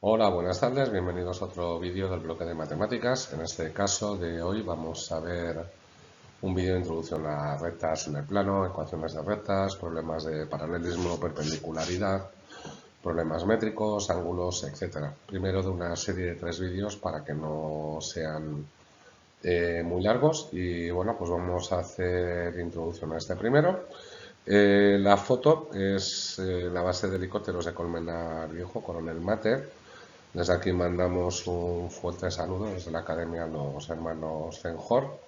Hola, buenas tardes, bienvenidos a otro vídeo del bloque de matemáticas. En este caso de hoy vamos a ver un vídeo de introducción a rectas en el plano, ecuaciones de rectas, problemas de paralelismo, perpendicularidad, problemas métricos, ángulos, etc. Primero de una serie de 3 vídeos para que no sean muy largos y bueno, pues vamos a hacer introducción a este primero. La foto es la base de helicópteros de Colmenar Viejo, Coronel Mater. Desde aquí mandamos un fuerte saludo desde la academia a los hermanos Zenjor,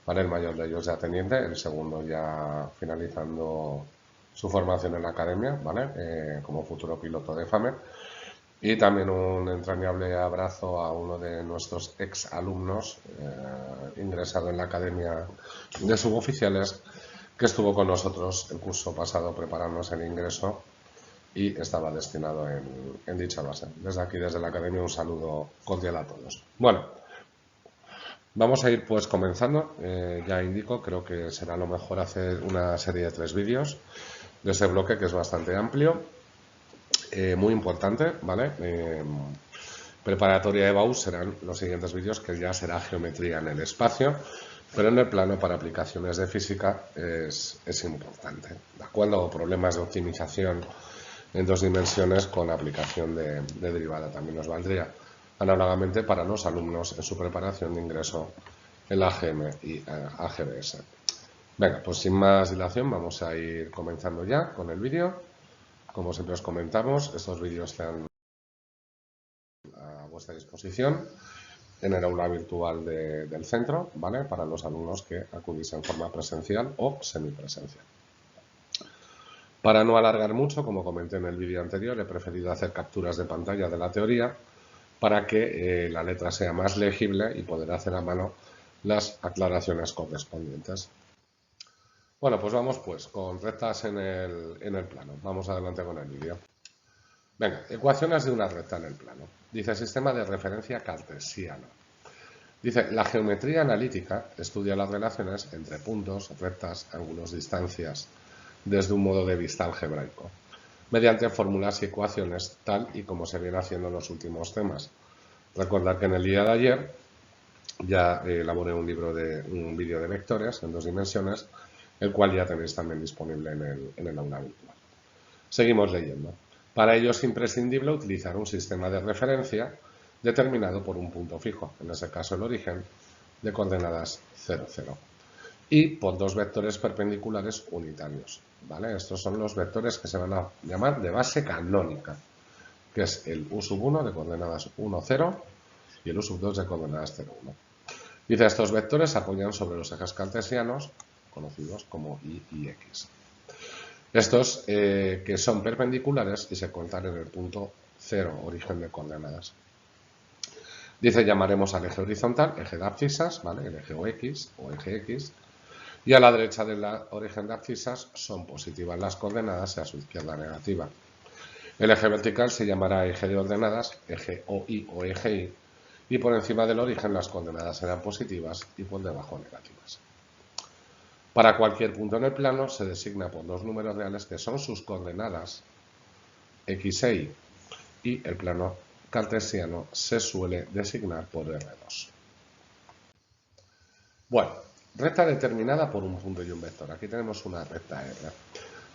¿vale? El mayor de ellos ya teniente, el segundo ya finalizando su formación en la academia, ¿vale? Como futuro piloto de FAME. Y también un entrañable abrazo a uno de nuestros ex alumnos ingresado en la academia de suboficiales, que estuvo con nosotros el curso pasado preparándonos el ingreso y estaba destinado en dicha base. Desde aquí, desde la academia, un saludo cordial a todos. Bueno, vamos a ir pues comenzando. Ya indico, creo que será lo mejor hacer una serie de 3 vídeos de ese bloque que es bastante amplio, muy importante, ¿vale? Preparatoria de BAUS serán los siguientes vídeos, que ya será geometría en el espacio, pero en el plano para aplicaciones de física es importante, ¿de acuerdo? O problemas de optimización en 2 dimensiones con aplicación de derivada también nos valdría, análogamente para los alumnos en su preparación de ingreso en la AGM y AGBS. Venga, pues sin más dilación vamos a ir comenzando ya con el vídeo. Como siempre os comentamos, estos vídeos están a vuestra disposición en el aula virtual del centro, ¿vale? Para los alumnos que acudís en forma presencial o semipresencial. Para no alargar mucho, como comenté en el vídeo anterior, he preferido hacer capturas de pantalla de la teoría para que la letra sea más legible y poder hacer a mano las aclaraciones correspondientes. Bueno, pues vamos pues con rectas en el plano. Vamos adelante con el vídeo. Venga, ecuaciones de una recta en el plano. Dice sistema de referencia cartesiano. Dice, la geometría analítica estudia las relaciones entre puntos, rectas, ángulos, distancias, desde un modo de vista algebraico, mediante fórmulas y ecuaciones, tal y como se viene haciendo en los últimos temas. Recordad que en el día de ayer ya elaboré un vídeo de vectores en 2 dimensiones, el cual ya tenéis también disponible en el aula virtual. Seguimos leyendo. Para ello es imprescindible utilizar un sistema de referencia determinado por un punto fijo, en ese caso el origen, de coordenadas 0, 0. Y por 2 vectores perpendiculares unitarios, ¿vale? Estos son los vectores que se van a llamar de base canónica, que es el U1 de coordenadas 1, 0 y el U2 de coordenadas 0, 1. Dice, estos vectores se apoyan sobre los ejes cartesianos, conocidos como Y y X. Estos que son perpendiculares y se encuentran en el punto 0, origen de coordenadas. Dice, llamaremos al eje horizontal, eje de abscisas, ¿vale? El eje OX o eje X. Y a la derecha del origen de abscisas son positivas las coordenadas y a su izquierda negativa. El eje vertical se llamará eje de ordenadas, eje OI o eje Y, y por encima del origen las coordenadas serán positivas y por debajo negativas. Para cualquier punto en el plano se designa por 2 números reales que son sus coordenadas X e Y, y el plano cartesiano se suele designar por R2. Bueno, recta determinada por un punto y un vector. Aquí tenemos una recta R.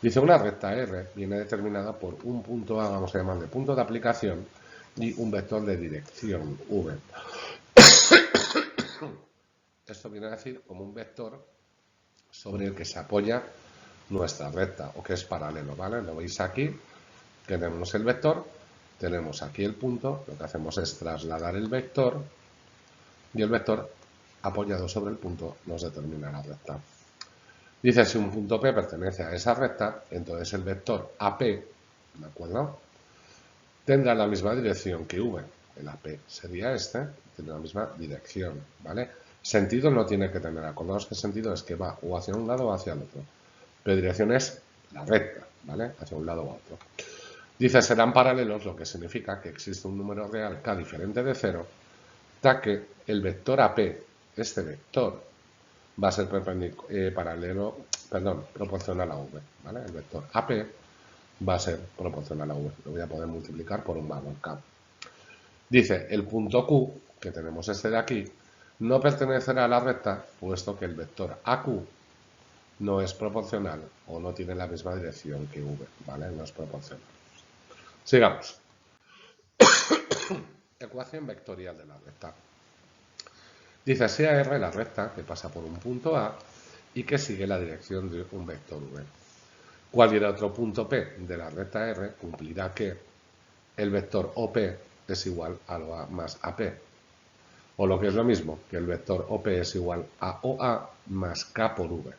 Dice, una recta R viene determinada por un punto A, vamos a llamarle punto de aplicación, y un vector de dirección V. Esto viene a decir como un vector sobre el que se apoya nuestra recta, o que es paralelo, ¿vale? Lo veis aquí, tenemos el vector, tenemos aquí el punto, lo que hacemos es trasladar el vector, y el vector apoyado sobre el punto nos determina la recta. Dice, si un punto P pertenece a esa recta, entonces el vector AP, ¿de acuerdo?, tendrá la misma dirección que V. El AP sería este, tendrá la misma dirección, ¿vale? Sentido no tiene que tener. Acordaos que sentido es que va o hacia un lado o hacia el otro. Pero dirección es la recta, ¿vale? Hacia un lado o otro. Dice, serán paralelos, lo que significa que existe un número real K diferente de 0, ya que el vector AP, este vector, va a ser proporcional a V, ¿vale? El vector AP va a ser proporcional a V. Lo voy a poder multiplicar por un valor K. Dice, el punto Q, que tenemos este de aquí, no pertenecerá a la recta, puesto que el vector AQ no es proporcional o no tiene la misma dirección que V, ¿vale? No es proporcional. Sigamos. Ecuación vectorial de la recta. Dice, sea R la recta que pasa por un punto A y que sigue la dirección de un vector V. Cualquier otro punto P de la recta R cumplirá que el vector OP es igual a lo A más AP. O lo que es lo mismo, que el vector OP es igual a OA más K por V,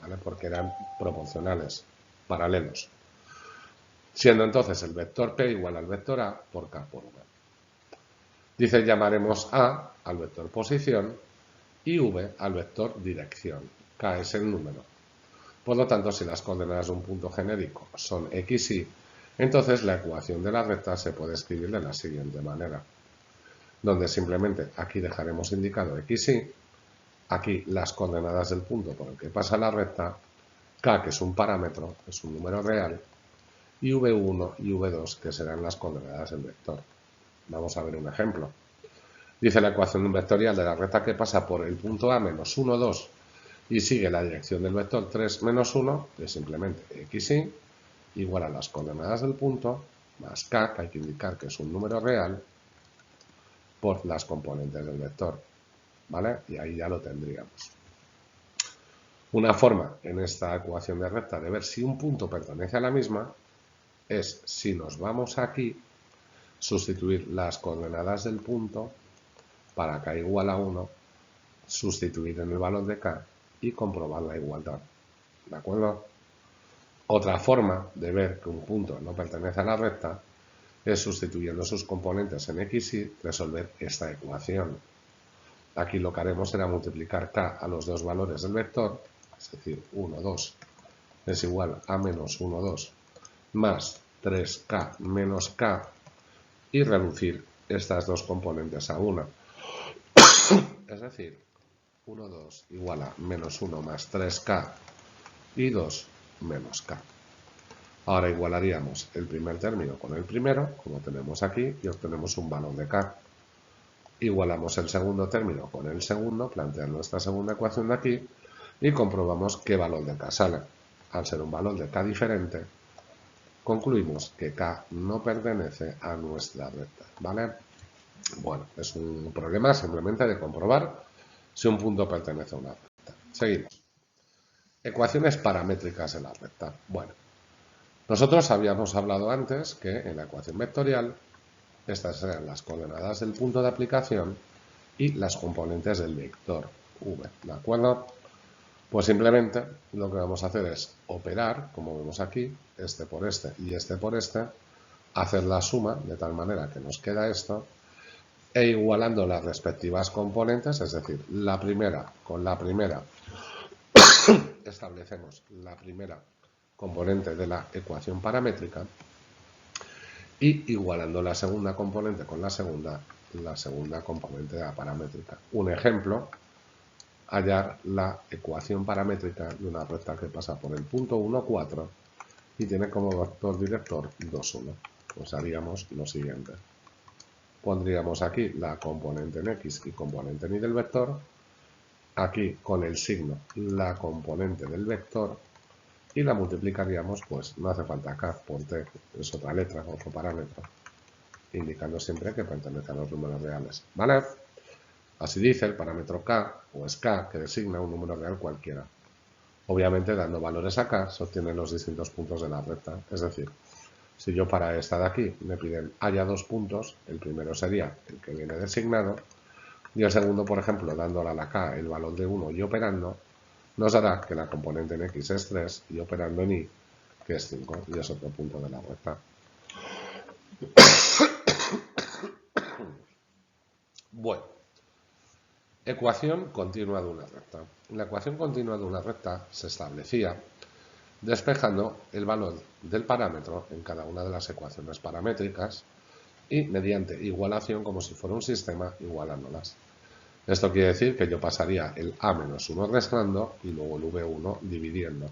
¿vale? Porque eran proporcionales, paralelos. Siendo entonces el vector P igual al vector A por K por V. Dice, llamaremos A al vector posición y V al vector dirección. K es el número. Por lo tanto, si las coordenadas de un punto genérico son x, y, entonces la ecuación de la recta se puede escribir de la siguiente manera, donde simplemente aquí dejaremos indicado x, y, aquí las coordenadas del punto por el que pasa la recta, k, que es un parámetro, es un número real, y v1 y v2, que serán las coordenadas del vector. Vamos a ver un ejemplo. Dice la ecuación vectorial de la recta que pasa por el punto A menos 1, 2 y sigue la dirección del vector 3, menos 1, es simplemente x, y, igual a las coordenadas del punto, más k, que hay que indicar que es un número real, por las componentes del vector, ¿vale? Y ahí ya lo tendríamos. Una forma en esta ecuación de recta de ver si un punto pertenece a la misma es, si nos vamos aquí, sustituir las coordenadas del punto para k igual a 1, sustituir en el valor de k y comprobar la igualdad. ¿De acuerdo? Otra forma de ver que un punto no pertenece a la recta es, sustituyendo sus componentes en x, y, resolver esta ecuación. Aquí lo que haremos será multiplicar k a los dos valores del vector, es decir, 1, 2 es igual a menos 1, 2 más 3k menos k, y reducir estas dos componentes a 1. Es decir, 1, 2 igual a menos 1 más 3k y 2 menos k. Ahora igualaríamos el primer término con el primero, como tenemos aquí, y obtenemos un valor de k. Igualamos el segundo término con el segundo, planteando esta segunda ecuación de aquí, y comprobamos qué valor de k sale. Al ser un valor de k diferente, concluimos que k no pertenece a nuestra recta, ¿vale? Bueno, es un problema simplemente de comprobar si un punto pertenece a una recta. Seguimos. Ecuaciones paramétricas de la recta. Bueno, nosotros habíamos hablado antes que en la ecuación vectorial estas eran las coordenadas del punto de aplicación y las componentes del vector v, ¿de acuerdo? Pues simplemente lo que vamos a hacer es operar, como vemos aquí, este por este y este por este, hacer la suma de tal manera que nos queda esto, e igualando las respectivas componentes, es decir, la primera con la primera, establecemos la primera componente de la ecuación paramétrica, y igualando la segunda componente con la segunda componente de la paramétrica. Un ejemplo, hallar la ecuación paramétrica de una recta que pasa por el punto 1, 4 y tiene como vector director 2, 1. Pues haríamos lo siguiente. Pondríamos aquí la componente en x y componente en y del vector, aquí con el signo la componente del vector, y la multiplicaríamos, pues no hace falta k por t, es otra letra, otro parámetro, indicando siempre que pertenece a los números reales, ¿vale? Así dice el parámetro k, o es k, que designa un número real cualquiera. Obviamente, dando valores a k, se obtienen los distintos puntos de la recta. Es decir, si yo para esta de aquí me piden haya dos puntos, el primero sería el que viene designado, y el segundo, por ejemplo, dándole a la k el valor de 1 y operando, nos dará que la componente en x es 3 y operando en y, que es 5, y es otro punto de la recta. Bueno, ecuación continua de una recta. La ecuación continua de una recta se establecía despejando el valor del parámetro en cada una de las ecuaciones paramétricas y mediante igualación, como si fuera un sistema, igualándolas. Esto quiere decir que yo pasaría el a menos 1 restando y luego el v1 dividiendo.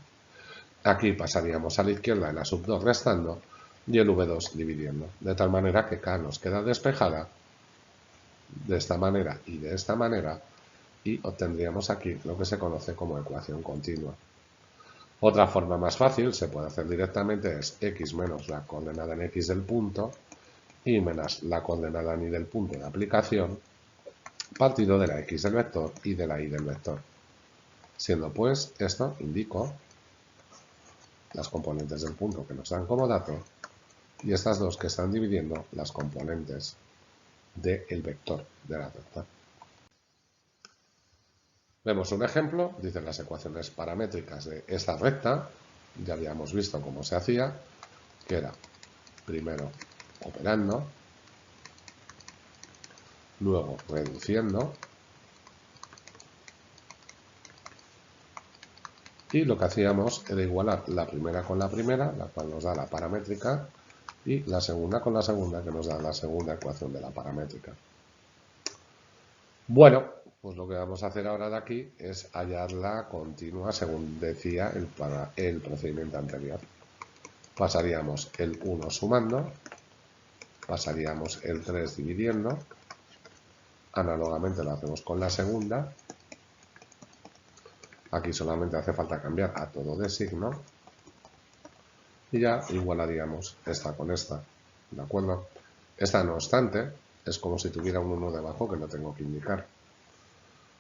Aquí pasaríamos a la izquierda el a sub 2 restando y el v2 dividiendo, de tal manera que k nos queda despejada de esta manera y de esta manera, y obtendríamos aquí lo que se conoce como ecuación continua. Otra forma más fácil se puede hacer directamente es x menos la coordenada en x del punto y menos la coordenada en y del punto de aplicación partido de la x del vector y de la y del vector. Siendo pues esto, indico las componentes del punto que nos dan como dato y estas dos que están dividiendo las componentes del vector de la recta. Vemos un ejemplo, dicen las ecuaciones paramétricas de esta recta, ya habíamos visto cómo se hacía, que era primero operando, luego reduciendo, y lo que hacíamos era igualar la primera con la primera, la cual nos da la paramétrica, y la segunda con la segunda, que nos da la segunda ecuación de la paramétrica. Bueno, pues lo que vamos a hacer ahora de aquí es hallar la continua según decía el procedimiento anterior. Pasaríamos el 1 sumando, pasaríamos el 3 dividiendo, análogamente lo hacemos con la segunda, aquí solamente hace falta cambiar a todo de signo, y ya igualaríamos esta con esta, ¿de acuerdo? Esta, no obstante, es como si tuviera un 1 debajo que no tengo que indicar.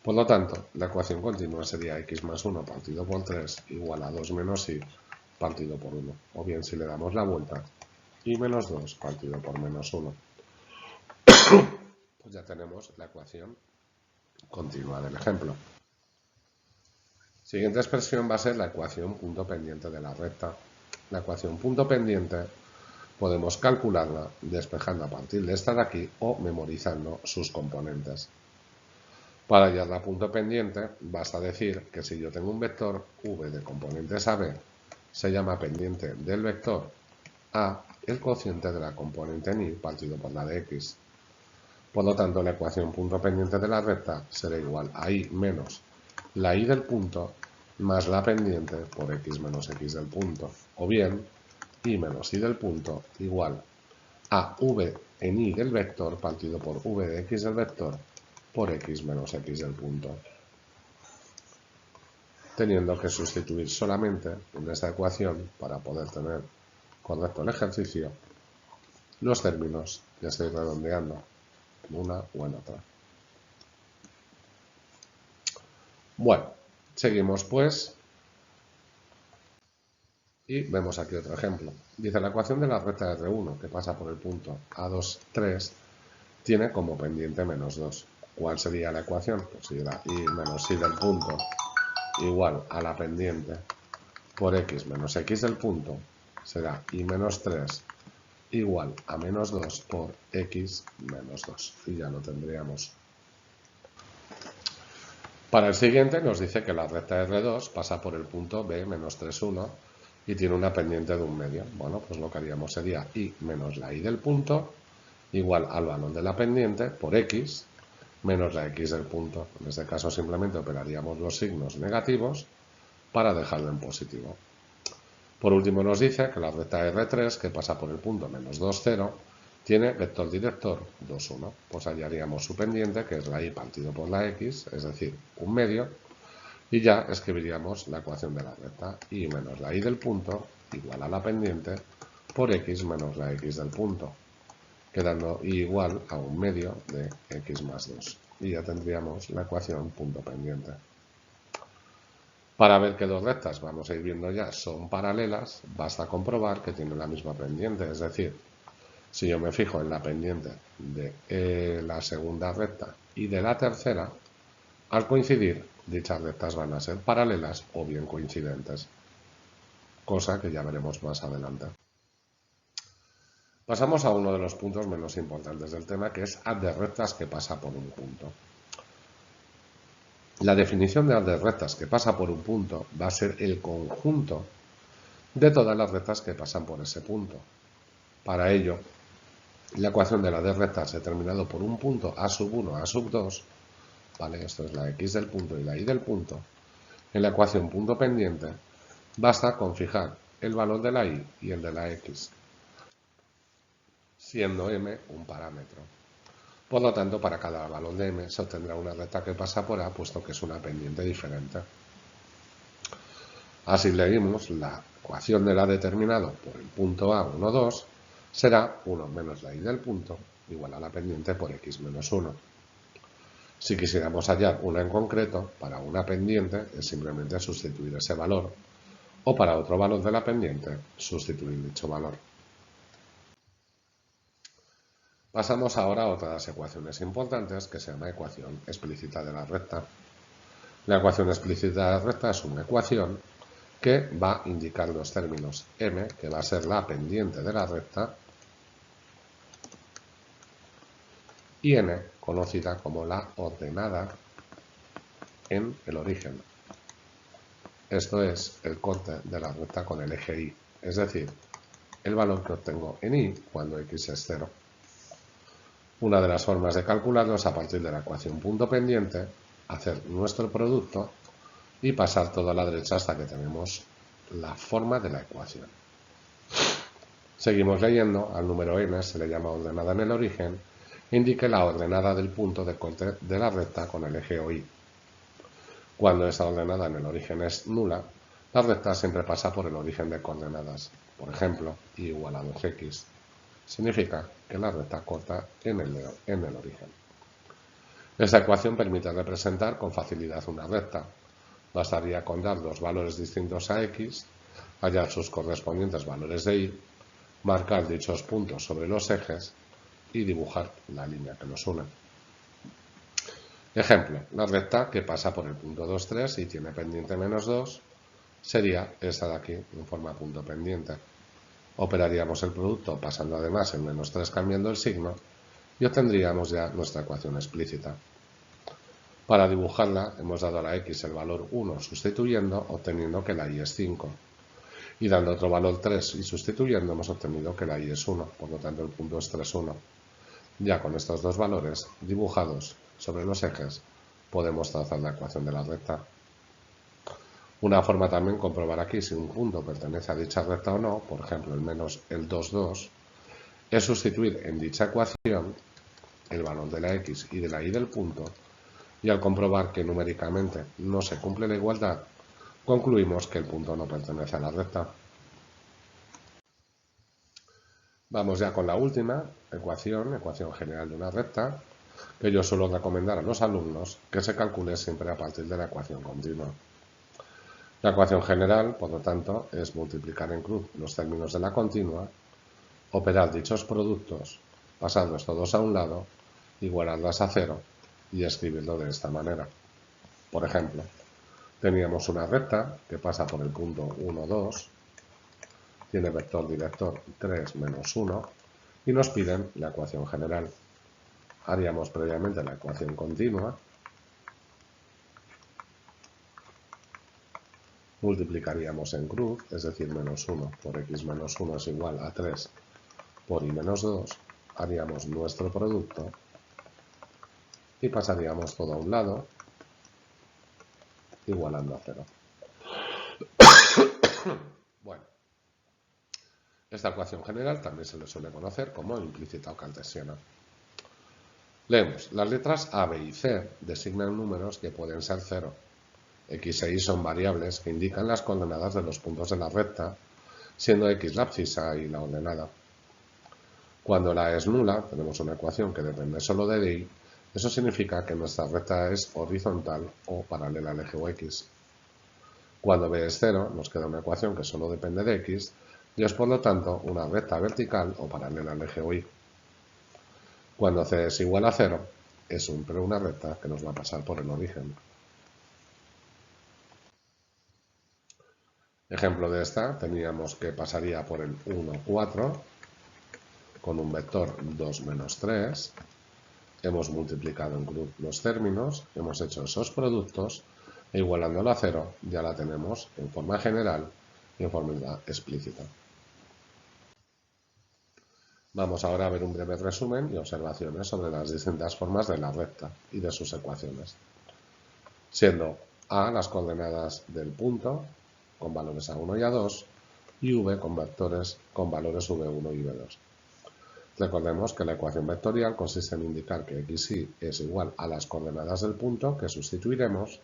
Por lo tanto, la ecuación continua sería x más 1 partido por 3 igual a 2 menos y partido por 1. O bien, si le damos la vuelta, y menos 2 partido por menos 1. Pues ya tenemos la ecuación continua del ejemplo. Siguiente expresión va a ser la ecuación punto pendiente de la recta. La ecuación punto pendiente podemos calcularla despejando a partir de esta de aquí o memorizando sus componentes. Para hallar la punto pendiente, basta decir que si yo tengo un vector v de componentes a b, se llama pendiente del vector a el cociente de la componente en y partido por la de x. Por lo tanto, la ecuación punto pendiente de la recta será igual a y menos la y del punto más la pendiente por x menos x del punto. O bien, y menos y del punto igual a v en y del vector partido por v de x del vector por x menos x del punto. Teniendo que sustituir solamente en esta ecuación, para poder tener correcto el ejercicio, los términos que estoy redondeando en una o en otra. Bueno, seguimos pues y vemos aquí otro ejemplo. Dice la ecuación de la recta R1 que pasa por el punto A2, 3 tiene como pendiente menos 2. ¿Cuál sería la ecuación? Pues será y menos y del punto igual a la pendiente por x menos x del punto será y menos 3 igual a menos 2 por x menos 2. Y ya lo tendríamos. Para el siguiente nos dice que la recta R2 pasa por el punto B menos 3, 1 y tiene una pendiente de 1/2. Bueno, pues lo que haríamos sería y menos la y del punto igual al valor de la pendiente por x menos la x del punto. En este caso simplemente operaríamos los signos negativos para dejarlo en positivo. Por último nos dice que la recta R3 que pasa por el punto menos 2, 0 tiene vector director 2, 1. Pues hallaríamos su pendiente, que es la y partido por la x, es decir, 1/2, y ya escribiríamos la ecuación de la recta, y menos la y del punto igual a la pendiente por x menos la x del punto, quedando y igual a 1/2 de x más 2. Y ya tendríamos la ecuación punto pendiente. Para ver que dos rectas, vamos a ir viendo ya, son paralelas, basta comprobar que tienen la misma pendiente, es decir, si yo me fijo en la pendiente de la segunda recta y de la tercera, al coincidir, dichas rectas van a ser paralelas o bien coincidentes, cosa que ya veremos más adelante. Pasamos a uno de los puntos menos importantes del tema, que es haz de rectas que pasa por un punto. La definición de haz de rectas que pasa por un punto va a ser el conjunto de todas las rectas que pasan por ese punto. Para ello, la ecuación de la de rectas determinado por un punto a sub 1, a sub 2, ¿vale? Esto es la x del punto y la y del punto. En la ecuación punto pendiente, basta con fijar el valor de la y y el de la x, siendo m un parámetro. Por lo tanto, para cada valor de m se obtendrá una recta que pasa por A, puesto que es una pendiente diferente. Así leímos la ecuación de la determinado por el punto A, 1, 2, será 1 menos la y del punto igual a la pendiente por x menos 1. Si quisiéramos hallar una en concreto, para una pendiente es simplemente sustituir ese valor, o para otro valor de la pendiente, sustituir dicho valor. Pasamos ahora a otra de las ecuaciones importantes, que se llama ecuación explícita de la recta. La ecuación explícita de la recta es una ecuación que va a indicar los términos m, que va a ser la pendiente de la recta, y n, conocida como la ordenada en el origen. Esto es el corte de la recta con el eje y, es decir, el valor que obtengo en y cuando x es 0. Una de las formas de calcularlo es a partir de la ecuación punto pendiente, hacer nuestro producto y pasar todo a la derecha hasta que tenemos la forma de la ecuación. Seguimos leyendo, al número n se le llama ordenada en el origen, indique la ordenada del punto de corte de la recta con el eje o y. Cuando esa ordenada en el origen es nula, la recta siempre pasa por el origen de coordenadas, por ejemplo, y igual a 2x. Significa que la recta corta en el origen. Esta ecuación permite representar con facilidad una recta. Bastaría con dar dos valores distintos a x, hallar sus correspondientes valores de y, marcar dichos puntos sobre los ejes y dibujar la línea que los une. Ejemplo, la recta que pasa por el punto 2, 3 y tiene pendiente menos 2 sería esta de aquí en forma punto pendiente. Operaríamos el producto pasando además el menos 3 cambiando el signo y obtendríamos ya nuestra ecuación explícita. Para dibujarla hemos dado a la x el valor 1 sustituyendo, obteniendo que la y es 5. Y dando otro valor 3 y sustituyendo hemos obtenido que la y es 1, por lo tanto el punto es 3, 1. Ya con estos dos valores dibujados sobre los ejes podemos trazar la ecuación de la recta. Una forma también comprobar aquí si un punto pertenece a dicha recta o no, por ejemplo el 2, 2, es sustituir en dicha ecuación el valor de la x y de la y del punto, y al comprobar que numéricamente no se cumple la igualdad, concluimos que el punto no pertenece a la recta. Vamos ya con la última ecuación general de una recta, que yo suelo recomendar a los alumnos que se calcule siempre a partir de la ecuación continua. La ecuación general, por lo tanto, es multiplicar en cruz los términos de la continua, operar dichos productos, pasarlos todos a un lado, igualarlas a 0 y escribirlo de esta manera. Por ejemplo, teníamos una recta que pasa por el punto 1, 2, tiene vector director 3 menos 1 y nos piden la ecuación general. Haríamos previamente la ecuación continua, multiplicaríamos en cruz, es decir, menos 1 por x menos 1 es igual a 3 por y menos 2, haríamos nuestro producto y pasaríamos todo a un lado, igualando a 0. Bueno, esta ecuación general también se le suele conocer como implícita o cartesiana. Leemos, las letras A, B y C designan números que pueden ser 0. X e Y son variables que indican las coordenadas de los puntos de la recta, siendo X la abscisa y la ordenada. Cuando la A es nula, tenemos una ecuación que depende solo de Y, eso significa que nuestra recta es horizontal o paralela al eje o X. Cuando B es 0, nos queda una ecuación que solo depende de X y es por lo tanto una recta vertical o paralela al eje o Y. Cuando C es igual a 0, es siempre una recta que nos va a pasar por el origen. Ejemplo de esta, teníamos que pasaría por el 1, 4, con un vector 2 menos 3, hemos multiplicado en cruz los términos, hemos hecho esos productos, e igualándolo a 0 ya la tenemos en forma general y en forma explícita. Vamos ahora a ver un breve resumen y observaciones sobre las distintas formas de la recta y de sus ecuaciones, siendo A las coordenadas del punto, con valores A1 y A2, y V con vectores con valores V1 y V2. Recordemos que la ecuación vectorial consiste en indicar que xy es igual a las coordenadas del punto, que sustituiremos,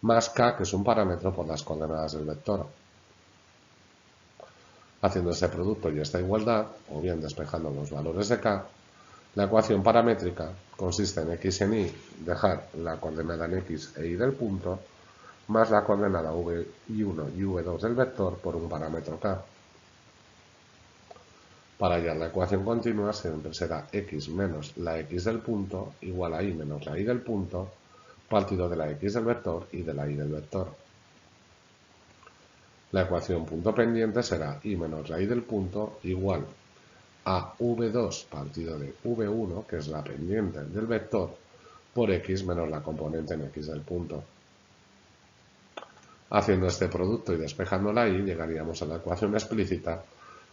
más k, que es un parámetro, por las coordenadas del vector. Haciendo este producto y esta igualdad, o bien despejando los valores de k, la ecuación paramétrica consiste en x en y dejar la coordenada en x e y del punto, más la coordenada v1 y v2 del vector por un parámetro k. Para hallar la ecuación continua siempre será x menos la x del punto igual a y menos la y del punto partido de la x del vector y de la y del vector. La ecuación punto pendiente será y menos la y del punto igual a v2 partido de v1, que es la pendiente del vector, por x menos la componente en x del punto. Haciendo este producto y despejando la y, llegaríamos a la ecuación explícita,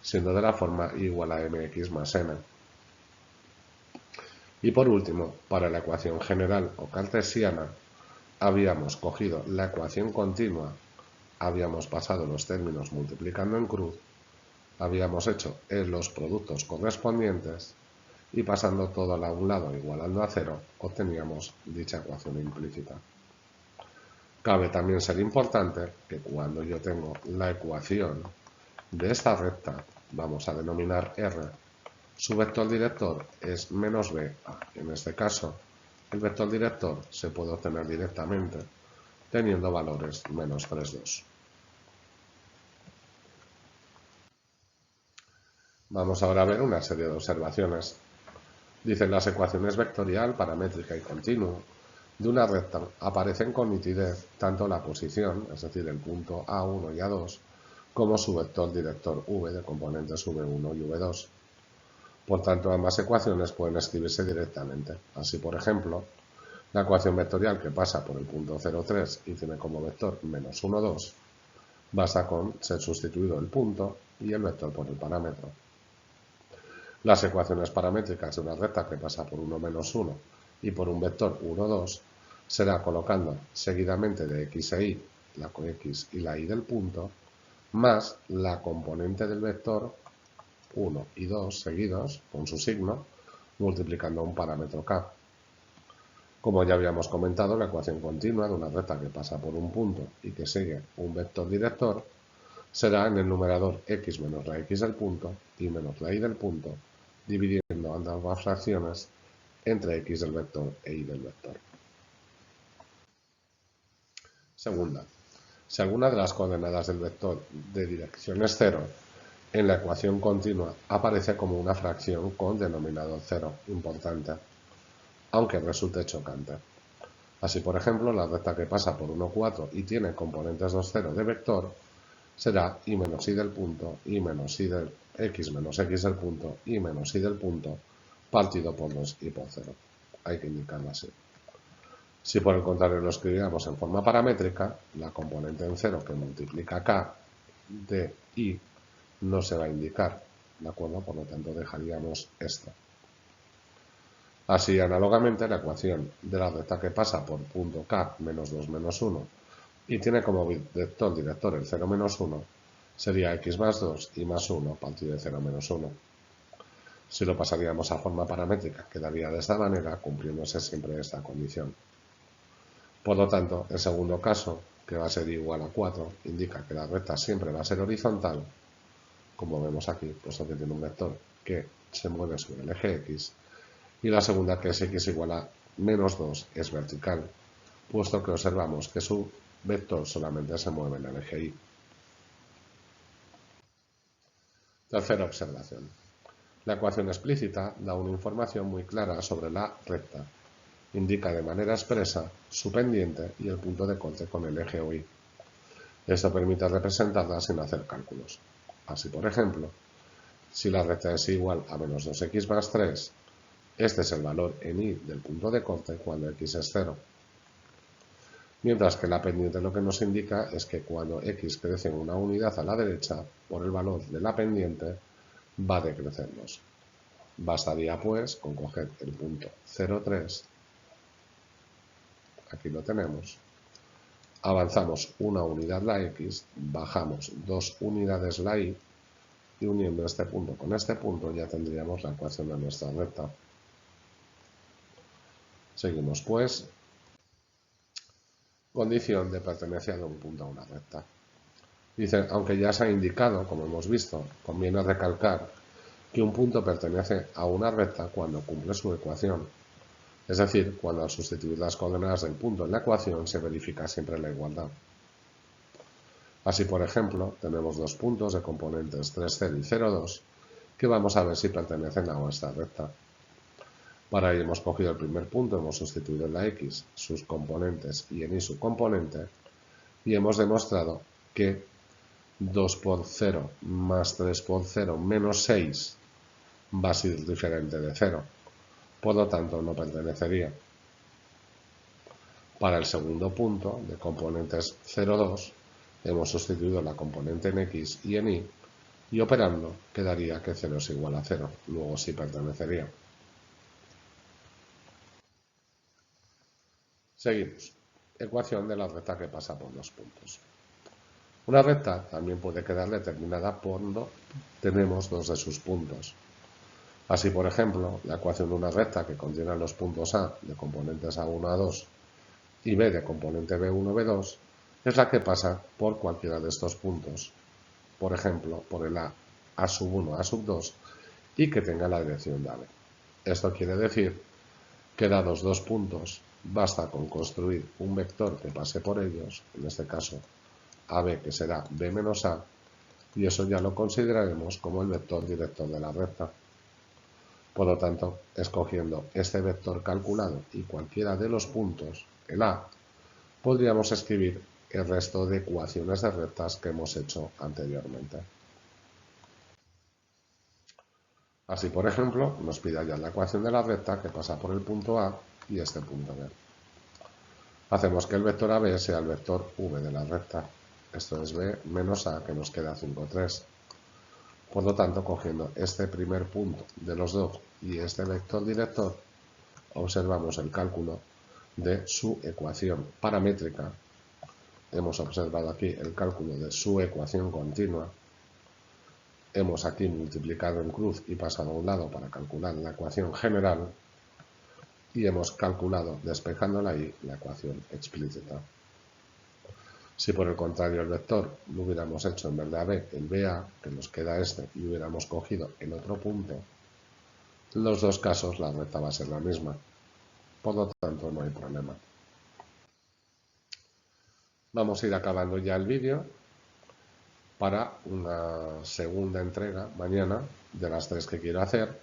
siendo de la forma y igual a mx más n. Y por último, para la ecuación general o cartesiana, habíamos cogido la ecuación continua, habíamos pasado los términos multiplicando en cruz, habíamos hecho los productos correspondientes y pasando todo a un lado igualando a 0, obteníamos dicha ecuación implícita. Cabe también ser importante que cuando yo tengo la ecuación de esta recta, vamos a denominar R, su vector director es menos b. En este caso, el vector director se puede obtener directamente teniendo valores menos 3, 2. Vamos ahora a ver una serie de observaciones. Dicen: las ecuaciones vectorial, paramétrica y continua de una recta aparecen con nitidez tanto la posición, es decir, el punto A1 y A2, como su vector director v de componentes v1 y v2. Por tanto, ambas ecuaciones pueden escribirse directamente. Así, por ejemplo, la ecuación vectorial que pasa por el punto 0, 3 y tiene como vector menos 1, 2, basta con ser sustituido el punto y el vector por el parámetro. Las ecuaciones paramétricas de una recta que pasa por 1, menos 1 y por un vector 1, 2 será colocando seguidamente de x e y, la x y la y del punto, más la componente del vector 1 y 2 seguidos con su signo, multiplicando un parámetro k. Como ya habíamos comentado, la ecuación continua de una recta que pasa por un punto y que sigue un vector director será en el numerador x menos la x del punto y menos la y del punto, dividiendo ambas fracciones entre x del vector e y del vector. Segunda, si alguna de las coordenadas del vector de dirección es 0, en la ecuación continua aparece como una fracción con denominador 0 importante, aunque resulte chocante. Así, por ejemplo, la recta que pasa por 1, 4 y tiene componentes 2, 0 de vector será y menos y del punto y menos y del x menos x del punto y menos y del punto partido por 2 y por 0. Hay que indicarlo así. Si por el contrario lo escribiéramos en forma paramétrica, la componente en 0 que multiplica k de y no se va a indicar, ¿de acuerdo? Por lo tanto dejaríamos esto. Así, análogamente, la ecuación de la recta que pasa por punto k menos 2 menos 1 y tiene como vector director el 0 menos 1 sería x más 2 y más 1 partido de 0 menos 1. Si lo pasaríamos a forma paramétrica, quedaría de esta manera, cumpliéndose siempre esta condición. Por lo tanto, el segundo caso, que va a ser igual a 4, indica que la recta siempre va a ser horizontal, como vemos aquí, puesto que tiene un vector que se mueve sobre el eje x, y la segunda, que es x igual a menos 2, es vertical, puesto que observamos que su vector solamente se mueve en el eje y. Tercera observación. La ecuación explícita da una información muy clara sobre la recta. Indica de manera expresa su pendiente y el punto de corte con el eje o y. Esto permite representarla sin hacer cálculos. Así, por ejemplo, si la recta es igual a menos 2x más 3, este es el valor en y del punto de corte cuando x es 0. Mientras que la pendiente lo que nos indica es que cuando x crece en una unidad a la derecha, por el valor de la pendiente, va a decrecernos. Bastaría pues con coger el punto 0,3, aquí lo tenemos, avanzamos una unidad la x, bajamos 2 unidades la y, y uniendo este punto con este punto ya tendríamos la ecuación de nuestra recta. Seguimos pues. Condición de pertenencia de un punto a una recta. Dice, aunque ya se ha indicado, como hemos visto, conviene recalcar que un punto pertenece a una recta cuando cumple su ecuación. Es decir, cuando al sustituir las coordenadas del punto en la ecuación se verifica siempre la igualdad. Así, por ejemplo, tenemos dos puntos de componentes 3, 0 y 0, 2 que vamos a ver si pertenecen a esta recta. Para ello hemos cogido el primer punto, hemos sustituido en la x sus componentes y en y su componente y hemos demostrado que 2 por 0 más 3 por 0 menos 6 va a ser diferente de 0. Por lo tanto, no pertenecería. Para el segundo punto, de componentes 0, 2, hemos sustituido la componente en x y en y operando quedaría que 0 es igual a 0. Luego sí pertenecería. Seguimos. Ecuación de la recta que pasa por dos puntos. Una recta también puede quedar determinada cuando tenemos dos de sus puntos. Así, por ejemplo, la ecuación de una recta que contiene los puntos A de componentes A1, A2 y B de componente B1, B2 es la que pasa por cualquiera de estos puntos. Por ejemplo, por el A sub 1, A sub 2 y que tenga la dirección de AB. Esto quiere decir que dados dos puntos basta con construir un vector que pase por ellos, en este caso AB que será B menos A, y eso ya lo consideraremos como el vector director de la recta. Por lo tanto, escogiendo este vector calculado y cualquiera de los puntos, el A, podríamos escribir el resto de ecuaciones de rectas que hemos hecho anteriormente. Así, por ejemplo, nos pide ya la ecuación de la recta que pasa por el punto A y este punto B. Hacemos que el vector AB sea el vector V de la recta. Esto es B menos A, que nos queda 5, 3. Por lo tanto, cogiendo este primer punto de los dos y este vector director, observamos el cálculo de su ecuación paramétrica. Hemos observado aquí el cálculo de su ecuación continua. Hemos aquí multiplicado en cruz y pasado a un lado para calcular la ecuación general. Y hemos calculado, despejando la y, la ecuación explícita. Si por el contrario el vector lo hubiéramos hecho en vez de AB, el BA, que nos queda este, y hubiéramos cogido el otro punto, en los dos casos la recta va a ser la misma. Por lo tanto, no hay problema. Vamos a ir acabando ya el vídeo para una segunda entrega mañana de las 3 que quiero hacer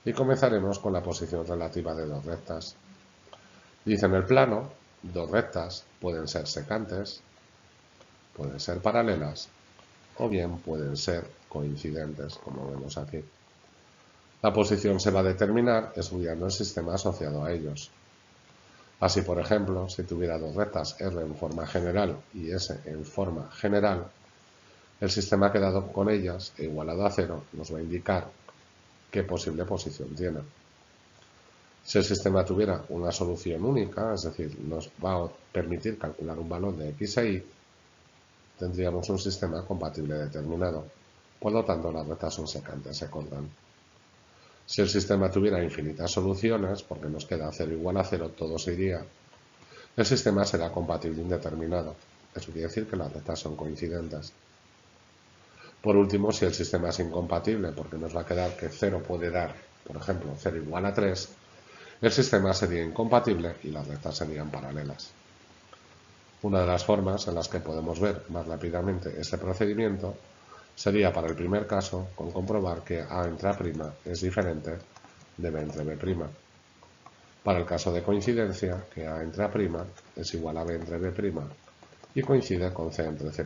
y comenzaremos con la posición relativa de dos rectas. Dice en el plano, dos rectas pueden ser secantes, pueden ser paralelas o bien pueden ser coincidentes, como vemos aquí. La posición se va a determinar estudiando el sistema asociado a ellos. Así, por ejemplo, si tuviera dos rectas R en forma general y S en forma general, el sistema que dado con ellas e igualado a 0 nos va a indicar qué posible posición tiene. Si el sistema tuviera una solución única, es decir, nos va a permitir calcular un valor de x e y, tendríamos un sistema compatible determinado. Por lo tanto, las rectas son secantes, se cortan. Si el sistema tuviera infinitas soluciones, porque nos queda 0 igual a 0, todo se iría, el sistema será compatible indeterminado. Eso quiere decir que las rectas son coincidentes. Por último, si el sistema es incompatible, porque nos va a quedar que 0 puede dar, por ejemplo, 0 igual a 3, el sistema sería incompatible y las rectas serían paralelas. Una de las formas en las que podemos ver más rápidamente este procedimiento sería para el primer caso con comprobar que A entre A' es diferente de B entre B'. Para el caso de coincidencia, que A entre A' es igual a B entre B' y coincide con C entre C'.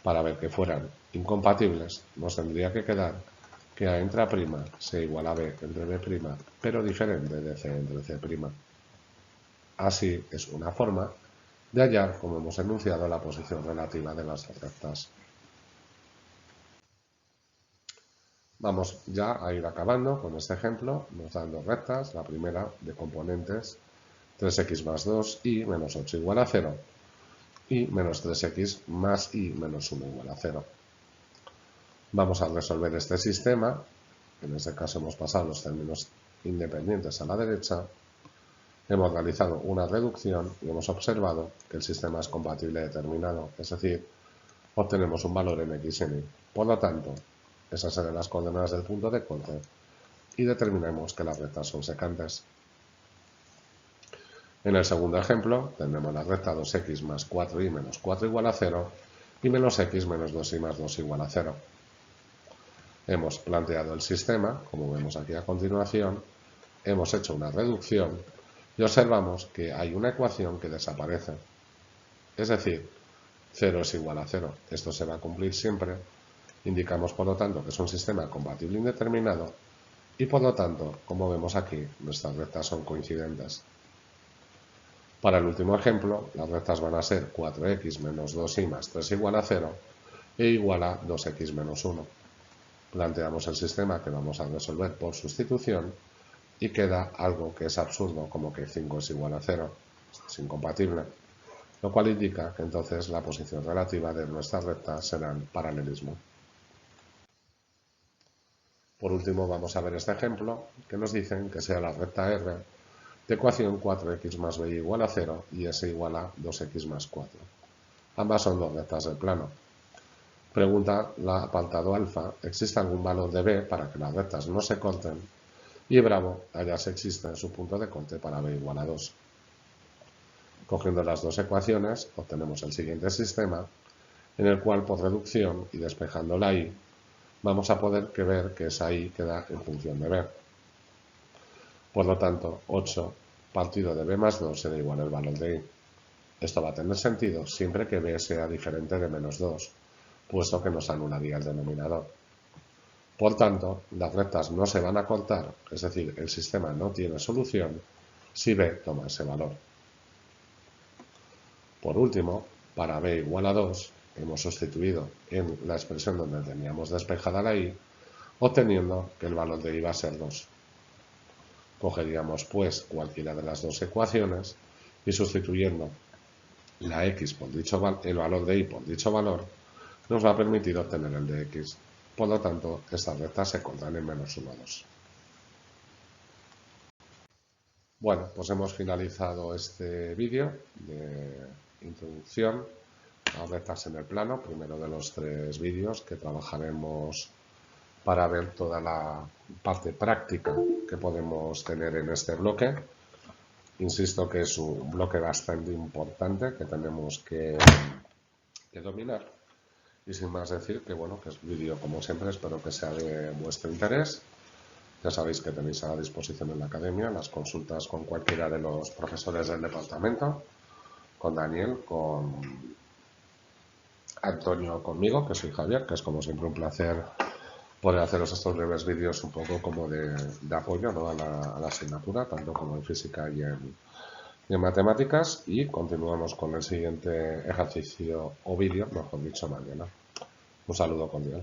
Para ver que fueran incompatibles, nos tendría que quedar que A entre A' sea igual a B entre B', pero diferente de C entre C'. Así es una forma de hallar, como hemos enunciado, la posición relativa de las rectas. Vamos ya a ir acabando con este ejemplo. Nos dan dos rectas, la primera de componentes 3x más 2 y menos 8 igual a 0 y menos 3x más y menos 1 igual a 0. Vamos a resolver este sistema. En este caso hemos pasado los términos independientes a la derecha. Hemos realizado una reducción y hemos observado que el sistema es compatible determinado, es decir, obtenemos un valor en x y en y. Por lo tanto, esas serán las coordenadas del punto de corte y determinemos que las rectas son secantes. En el segundo ejemplo, tendremos la recta 2x más 4y menos 4 igual a 0 y menos x menos 2y más 2 igual a 0. Hemos planteado el sistema, como vemos aquí a continuación, hemos hecho una reducción y observamos que hay una ecuación que desaparece. Es decir, 0 es igual a 0. Esto se va a cumplir siempre. Indicamos, por lo tanto, que es un sistema compatible indeterminado y, por lo tanto, como vemos aquí, nuestras rectas son coincidentes. Para el último ejemplo, las rectas van a ser 4x menos 2y más 3 igual a 0 e igual a 2x menos 1. Planteamos el sistema que vamos a resolver por sustitución y queda algo que es absurdo, como que 5 es igual a 0, es incompatible, lo cual indica que entonces la posición relativa de nuestras rectas será paralelismo. Por último vamos a ver este ejemplo, que nos dicen que sea la recta R de ecuación 4x más b igual a 0 y s igual a 2x más 4. Ambas son dos rectas del plano. Pregunta la apartado alfa, ¿existe algún valor de b para que las rectas no se corten? Y bravo, hallarse existe su punto de corte para b igual a 2. Cogiendo las dos ecuaciones, obtenemos el siguiente sistema, en el cual por reducción y despejando la y, vamos a poder ver que esa y queda en función de b. Por lo tanto, 8 partido de b más 2 será igual al valor de y. Esto va a tener sentido siempre que b sea diferente de menos 2, puesto que nos anularía el denominador. Por tanto, las rectas no se van a cortar, es decir, el sistema no tiene solución si b toma ese valor. Por último, para b igual a 2, hemos sustituido en la expresión donde teníamos despejada la y, obteniendo que el valor de y va a ser 2. Cogeríamos pues cualquiera de las dos ecuaciones y sustituyendo la x por el valor de y por dicho valor, nos va a permitir obtener el de x. Por lo tanto, estas rectas se cortan en menos 1, 2. Bueno, pues hemos finalizado este vídeo de introducción a rectas en el plano, primero de los 3 vídeos que trabajaremos para ver toda la parte práctica que podemos tener en este bloque. Insisto que es un bloque bastante importante que tenemos que dominar. Y sin más decir que bueno, que es un vídeo como siempre, espero que sea de vuestro interés. Ya sabéis que tenéis a la disposición en la academia las consultas con cualquiera de los profesores del departamento, con Daniel, con Antonio, conmigo, que soy Javier, que es como siempre un placer poder haceros estos breves vídeos un poco como de apoyo, ¿no?, a la asignatura, tanto como en física y en matemáticas, y continuamos con el siguiente ejercicio o vídeo, mejor dicho, mañana. Un saludo cordial.